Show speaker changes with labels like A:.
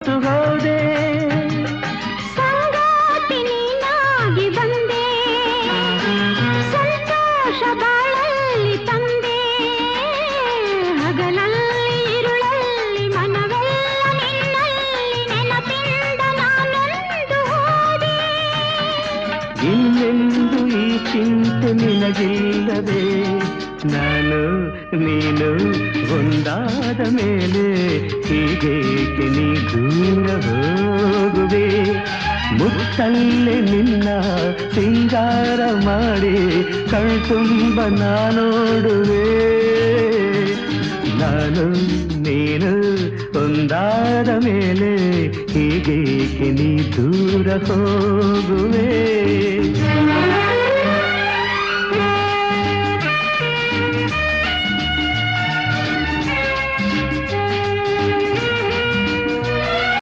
A: ಹೋದೆ
B: ಸಂಗಾತಿ ನೀನಾಗಿ ಬಂದೆ ಸಂತೋಷ ಬಾಳಲ್ಲಿ ತಂದೆ ಹಗಲಲ್ಲಿ ಇರುಳಲ್ಲಿ ಮನವೆಲ್ಲ ನಿನ್ನಲ್ಲಿ ನೆನಪಿಂದ ನಾನೊಂದು ಹೋದೆ
A: ಇನ್ನೆಂದು ಈ ಚಿಂತೆ ನಿನಗಿಲ್ಲದೆ ನಾನು ನೀನು ಒಂದಾದ ಮೇಲೆ ಹೀಗೇಕೆ ನೀ ದೂರ ಹೋಗುವೆ ಮುತ್ತಲ್ಲೇ ನಿನ್ನ ಸಿಂಗಾರ ಮಾಡಿ ಕಣ್ತುಂಬ ನಾನೋಡುವೆ ನಾನು ನೀನು ಒಂದಾದ ಮೇಲೆ ಹೀಗೇಕೆ ನೀ ದೂರ ಹೋಗುವೆ